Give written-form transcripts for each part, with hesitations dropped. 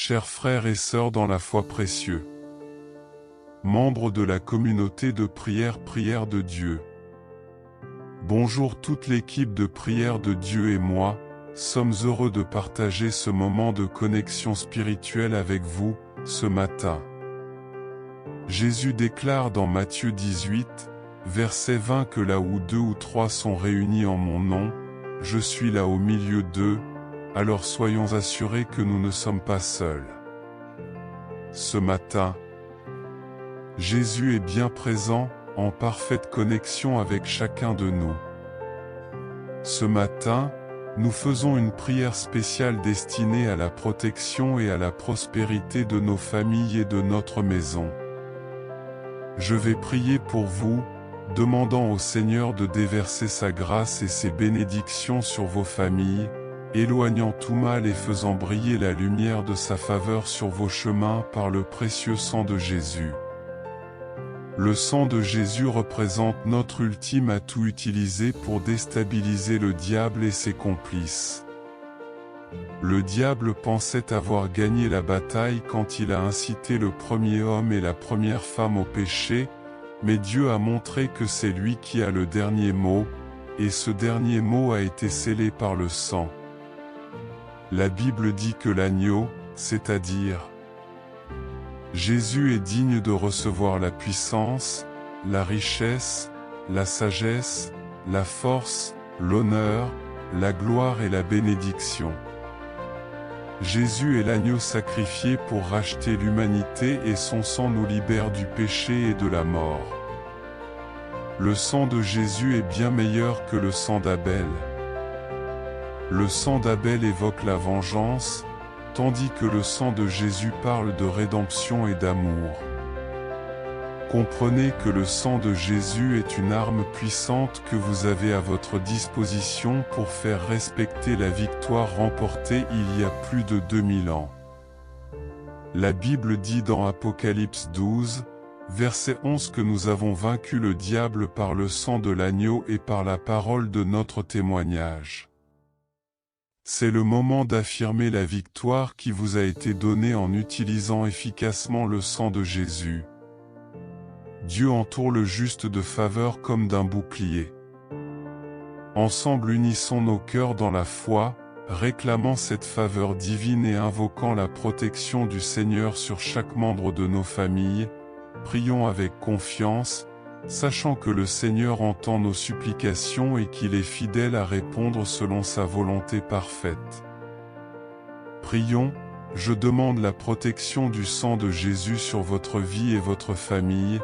chers frères et sœurs dans la foi précieux, membres de la communauté de prière de Dieu. Bonjour toute l'équipe de prière de Dieu et moi, sommes heureux de partager ce moment de connexion spirituelle avec vous, ce matin. Jésus déclare dans Matthieu 18, verset 20 que là où 2 ou 3 sont réunis en mon nom, je suis là au milieu d'eux, alors soyons assurés que nous ne sommes pas seuls. Ce matin, Jésus est bien présent, en parfaite connexion avec chacun de nous. Ce matin, nous faisons une prière spéciale destinée à la protection et à la prospérité de nos familles et de notre maison. Je vais prier pour vous, demandant au Seigneur de déverser sa grâce et ses bénédictions sur vos familles, éloignant tout mal et faisant briller la lumière de sa faveur sur vos chemins par le précieux sang de Jésus. Le sang de Jésus représente notre ultime atout utilisé pour déstabiliser le diable et ses complices. Le diable pensait avoir gagné la bataille quand il a incité le premier homme et la première femme au péché, mais Dieu a montré que c'est lui qui a le dernier mot, et ce dernier mot a été scellé par le sang. La Bible dit que l'agneau, c'est-à-dire Jésus est digne de recevoir la puissance, la richesse, la sagesse, la force, l'honneur, la gloire et la bénédiction. Jésus est l'agneau sacrifié pour racheter l'humanité et son sang nous libère du péché et de la mort. Le sang de Jésus est bien meilleur que le sang d'Abel. Le sang d'Abel évoque la vengeance, tandis que le sang de Jésus parle de rédemption et d'amour. Comprenez que le sang de Jésus est une arme puissante que vous avez à votre disposition pour faire respecter la victoire remportée il y a plus de 2000 ans. La Bible dit dans Apocalypse 12, verset 11 que nous avons vaincu le diable par le sang de l'agneau et par la parole de notre témoignage. C'est le moment d'affirmer la victoire qui vous a été donnée en utilisant efficacement le sang de Jésus. Dieu entoure le juste de faveur comme d'un bouclier. Ensemble unissons nos cœurs dans la foi, réclamant cette faveur divine et invoquant la protection du Seigneur sur chaque membre de nos familles. Prions avec confiance, sachant que le Seigneur entend nos supplications et qu'il est fidèle à répondre selon sa volonté parfaite. Prions, je demande la protection du sang de Jésus sur votre vie et votre famille,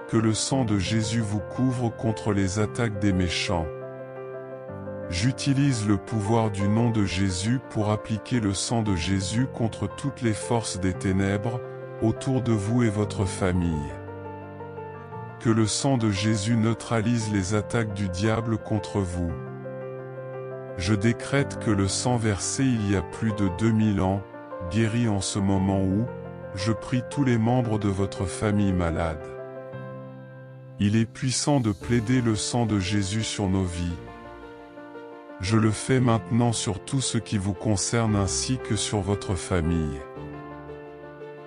que le sang de Jésus vous couvre contre les attaques des méchants. J'utilise le pouvoir du nom de Jésus pour appliquer le sang de Jésus contre toutes les forces des ténèbres, autour de vous et votre famille. Que le sang de Jésus neutralise les attaques du diable contre vous. Je décrète que le sang versé il y a plus de 2000 ans, guérit en ce moment où, je prie tous les membres de votre famille malade. Il est puissant de plaider le sang de Jésus sur nos vies. Je le fais maintenant sur tout ce qui vous concerne ainsi que sur votre famille.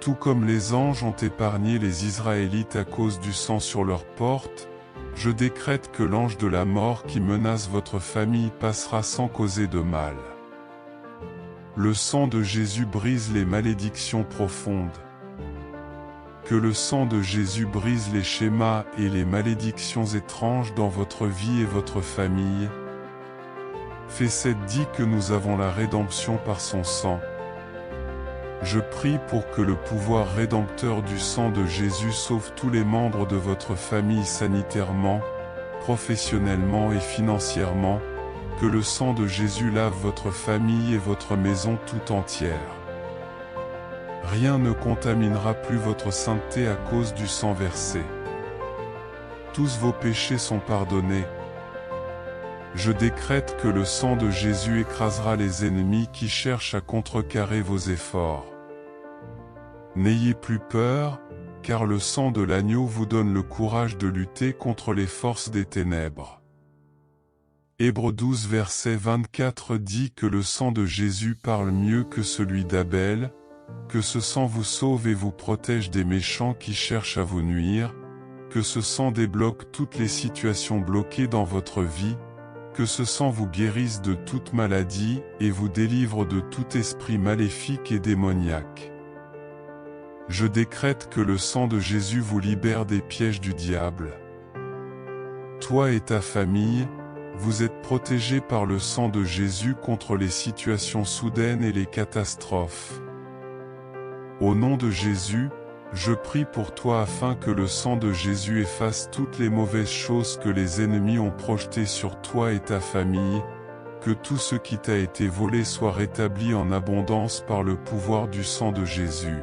Tout comme les anges ont épargné les Israélites à cause du sang sur leurs portes, je décrète que l'ange de la mort qui menace votre famille passera sans causer de mal. Le sang de Jésus brise les malédictions profondes. Que le sang de Jésus brise les schémas et les malédictions étranges dans votre vie et votre famille. Fesset dit que nous avons la rédemption par son sang. Je prie pour que le pouvoir rédempteur du sang de Jésus sauve tous les membres de votre famille sanitairement, professionnellement et financièrement, que le sang de Jésus lave votre famille et votre maison tout entière. Rien ne contaminera plus votre sainteté à cause du sang versé. Tous vos péchés sont pardonnés. Je décrète que le sang de Jésus écrasera les ennemis qui cherchent à contrecarrer vos efforts. N'ayez plus peur, car le sang de l'agneau vous donne le courage de lutter contre les forces des ténèbres. Hébreux 12 verset 24 dit que le sang de Jésus parle mieux que celui d'Abel, que ce sang vous sauve et vous protège des méchants qui cherchent à vous nuire, que ce sang débloque toutes les situations bloquées dans votre vie, que ce sang vous guérisse de toute maladie et vous délivre de tout esprit maléfique et démoniaque. Je décrète que le sang de Jésus vous libère des pièges du diable. Toi et ta famille, vous êtes protégés par le sang de Jésus contre les situations soudaines et les catastrophes. Au nom de Jésus, je prie pour toi afin que le sang de Jésus efface toutes les mauvaises choses que les ennemis ont projetées sur toi et ta famille, que tout ce qui t'a été volé soit rétabli en abondance par le pouvoir du sang de Jésus.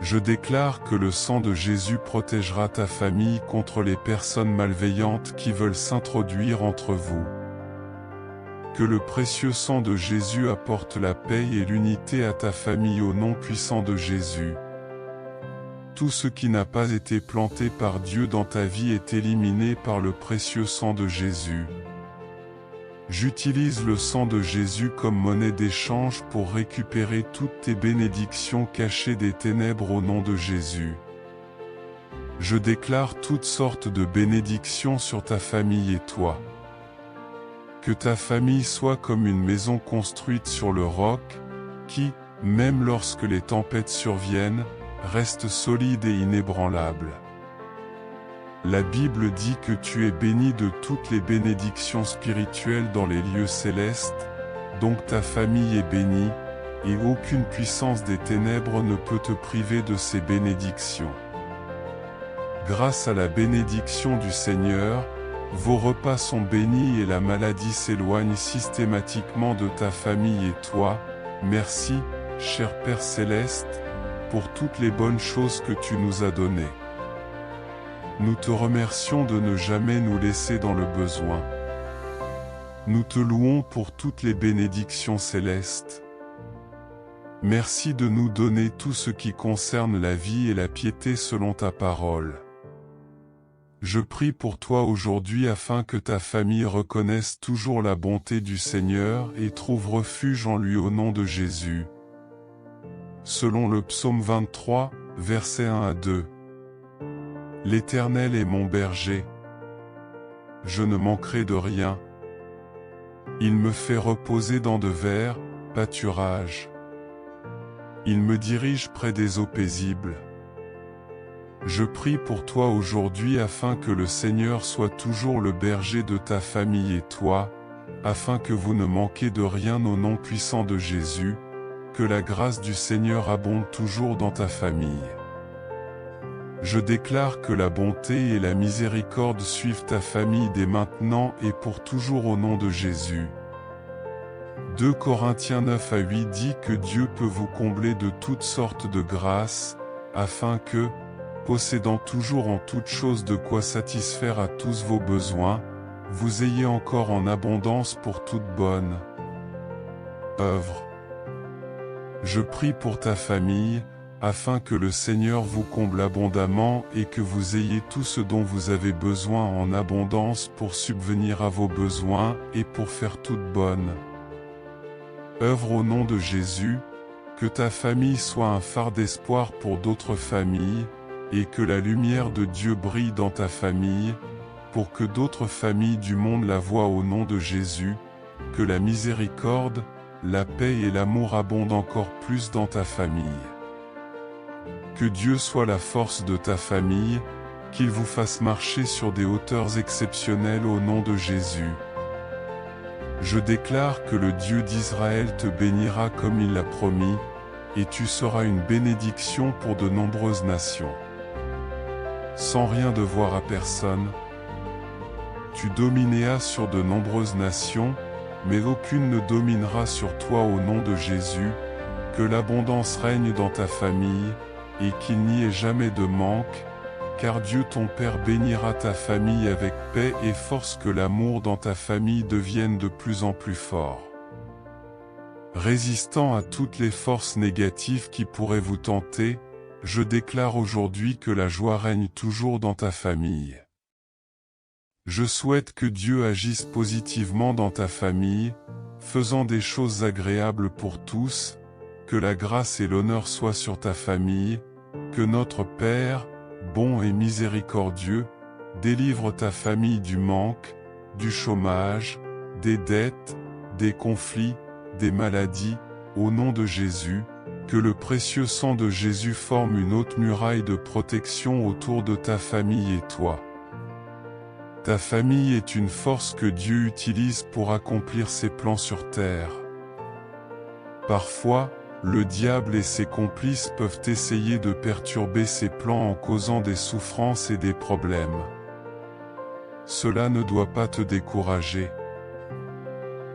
Je déclare que le sang de Jésus protégera ta famille contre les personnes malveillantes qui veulent s'introduire entre vous. Que le précieux sang de Jésus apporte la paix et l'unité à ta famille au nom puissant de Jésus. Tout ce qui n'a pas été planté par Dieu dans ta vie est éliminé par le précieux sang de Jésus. J'utilise le sang de Jésus comme monnaie d'échange pour récupérer toutes tes bénédictions cachées des ténèbres au nom de Jésus. Je déclare toutes sortes de bénédictions sur ta famille et toi. Que ta famille soit comme une maison construite sur le roc, qui, même lorsque les tempêtes surviennent, reste solide et inébranlable. La Bible dit que tu es béni de toutes les bénédictions spirituelles dans les lieux célestes, donc ta famille est bénie, et aucune puissance des ténèbres ne peut te priver de ces bénédictions. Grâce à la bénédiction du Seigneur, vos repas sont bénis et la maladie s'éloigne systématiquement de ta famille et toi. Merci, cher Père Céleste, pour toutes les bonnes choses que tu nous as données. Nous te remercions de ne jamais nous laisser dans le besoin. Nous te louons pour toutes les bénédictions célestes. Merci de nous donner tout ce qui concerne la vie et la piété selon ta parole. Je prie pour toi aujourd'hui afin que ta famille reconnaisse toujours la bonté du Seigneur et trouve refuge en lui au nom de Jésus. Selon le psaume 23, versets 1 à 2. L'Éternel est mon berger. Je ne manquerai de rien. Il me fait reposer dans de verts pâturages. Il me dirige près des eaux paisibles. Je prie pour toi aujourd'hui afin que le Seigneur soit toujours le berger de ta famille et toi, afin que vous ne manquiez de rien au nom puissant de Jésus, que la grâce du Seigneur abonde toujours dans ta famille. Je déclare que la bonté et la miséricorde suivent ta famille dès maintenant et pour toujours au nom de Jésus. 2 Corinthiens 9 à 8 dit que Dieu peut vous combler de toutes sortes de grâces, afin que, possédant toujours en toutes choses de quoi satisfaire à tous vos besoins, vous ayez encore en abondance pour toute bonne œuvre. Je prie pour ta famille, afin que le Seigneur vous comble abondamment et que vous ayez tout ce dont vous avez besoin en abondance pour subvenir à vos besoins et pour faire toute bonne œuvre au nom de Jésus, que ta famille soit un phare d'espoir pour d'autres familles, et que la lumière de Dieu brille dans ta famille, pour que d'autres familles du monde la voient au nom de Jésus, que la miséricorde, la paix et l'amour abondent encore plus dans ta famille. Que Dieu soit la force de ta famille, qu'il vous fasse marcher sur des hauteurs exceptionnelles au nom de Jésus. Je déclare que le Dieu d'Israël te bénira comme il l'a promis, et tu seras une bénédiction pour de nombreuses nations. Sans rien devoir à personne, tu domineras sur de nombreuses nations, mais aucune ne dominera sur toi au nom de Jésus, que l'abondance règne dans ta famille, et qu'il n'y ait jamais de manque, car Dieu ton Père bénira ta famille avec paix et force, que l'amour dans ta famille devienne de plus en plus fort. Résistant à toutes les forces négatives qui pourraient vous tenter, je déclare aujourd'hui que la joie règne toujours dans ta famille. Je souhaite que Dieu agisse positivement dans ta famille, faisant des choses agréables pour tous, que la grâce et l'honneur soient sur ta famille, que notre Père, bon et miséricordieux, délivre ta famille du manque, du chômage, des dettes, des conflits, des maladies, au nom de Jésus, que le précieux sang de Jésus forme une haute muraille de protection autour de ta famille et toi. Ta famille est une force que Dieu utilise pour accomplir ses plans sur terre. Parfois, le diable et ses complices peuvent essayer de perturber ses plans en causant des souffrances et des problèmes. Cela ne doit pas te décourager.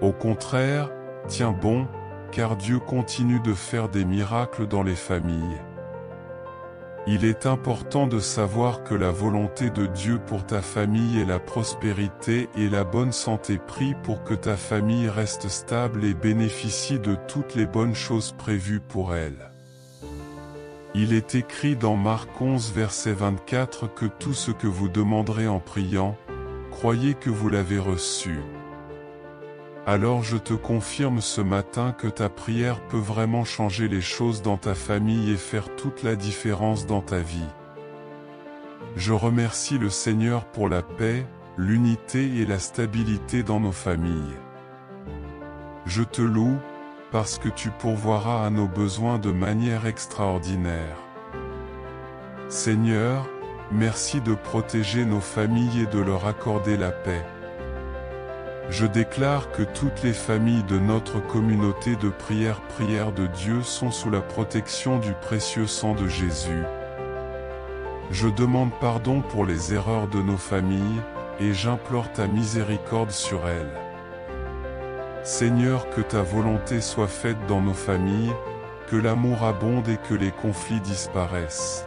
Au contraire, tiens bon, car Dieu continue de faire des miracles dans les familles. Il est important de savoir que la volonté de Dieu pour ta famille est la prospérité et la bonne santé. Prie pour que ta famille reste stable et bénéficie de toutes les bonnes choses prévues pour elle. Il est écrit dans Marc 11 verset 24 que tout ce que vous demanderez en priant, croyez que vous l'avez reçu. Alors je te confirme ce matin que ta prière peut vraiment changer les choses dans ta famille et faire toute la différence dans ta vie. Je remercie le Seigneur pour la paix, l'unité et la stabilité dans nos familles. Je te loue, parce que tu pourvoiras à nos besoins de manière extraordinaire. Seigneur, merci de protéger nos familles et de leur accorder la paix. Je déclare que toutes les familles de notre communauté de prière de Dieu sont sous la protection du précieux sang de Jésus. Je demande pardon pour les erreurs de nos familles, et j'implore ta miséricorde sur elles. Seigneur, que ta volonté soit faite dans nos familles, que l'amour abonde et que les conflits disparaissent.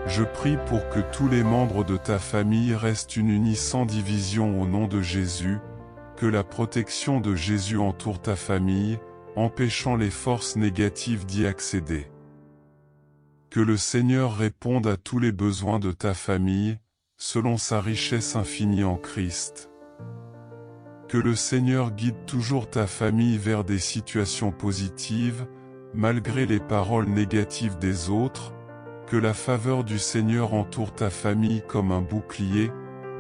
Je prie pour que tous les membres de ta famille restent unis sans division au nom de Jésus, que la protection de Jésus entoure ta famille, empêchant les forces négatives d'y accéder. Que le Seigneur réponde à tous les besoins de ta famille, selon sa richesse infinie en Christ. Que le Seigneur guide toujours ta famille vers des situations positives, malgré les paroles négatives des autres. Que la faveur du Seigneur entoure ta famille comme un bouclier,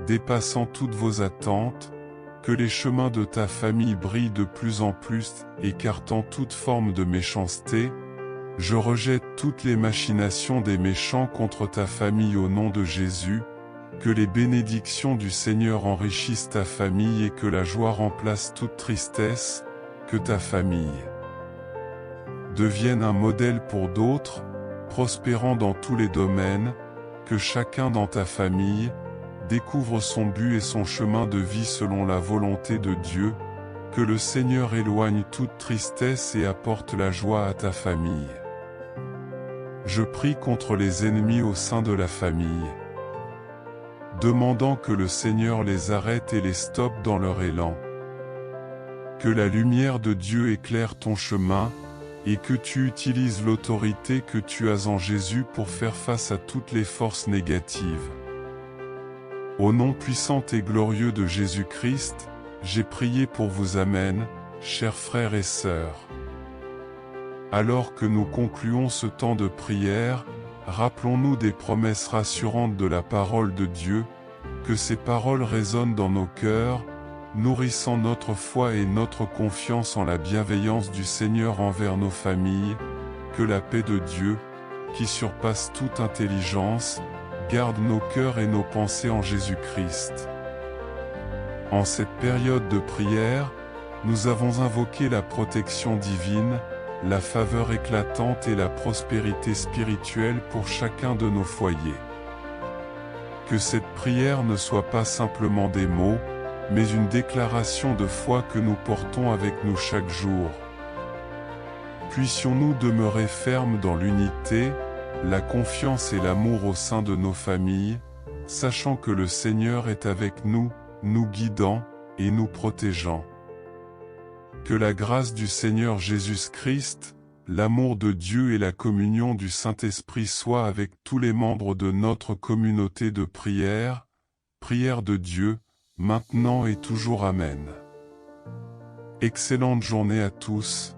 dépassant toutes vos attentes, que les chemins de ta famille brillent de plus en plus, écartant toute forme de méchanceté. Je rejette toutes les machinations des méchants contre ta famille au nom de Jésus, que les bénédictions du Seigneur enrichissent ta famille et que la joie remplace toute tristesse, que ta famille devienne un modèle pour d'autres, prospérant dans tous les domaines, que chacun dans ta famille découvre son but et son chemin de vie selon la volonté de Dieu, que le Seigneur éloigne toute tristesse et apporte la joie à ta famille. Je prie contre les ennemis au sein de la famille, demandant que le Seigneur les arrête et les stoppe dans leur élan. Que la lumière de Dieu éclaire ton chemin, et que tu utilises l'autorité que tu as en Jésus pour faire face à toutes les forces négatives. Au nom puissant et glorieux de Jésus-Christ, j'ai prié pour vous. Amen, chers frères et sœurs. Alors que nous concluons ce temps de prière, rappelons-nous des promesses rassurantes de la parole de Dieu, que ces paroles résonnent dans nos cœurs, nourrissant notre foi et notre confiance en la bienveillance du Seigneur envers nos familles, que la paix de Dieu, qui surpasse toute intelligence, garde nos cœurs et nos pensées en Jésus-Christ. En cette période de prière, nous avons invoqué la protection divine, la faveur éclatante et la prospérité spirituelle pour chacun de nos foyers. Que cette prière ne soit pas simplement des mots, mais une déclaration de foi que nous portons avec nous chaque jour. Puissions-nous demeurer fermes dans l'unité, la confiance et l'amour au sein de nos familles, sachant que le Seigneur est avec nous, nous guidant et nous protégeant. Que la grâce du Seigneur Jésus-Christ, l'amour de Dieu et la communion du Saint-Esprit soient avec tous les membres de notre communauté de prière de Dieu, maintenant et toujours. Amen. Excellente journée à tous.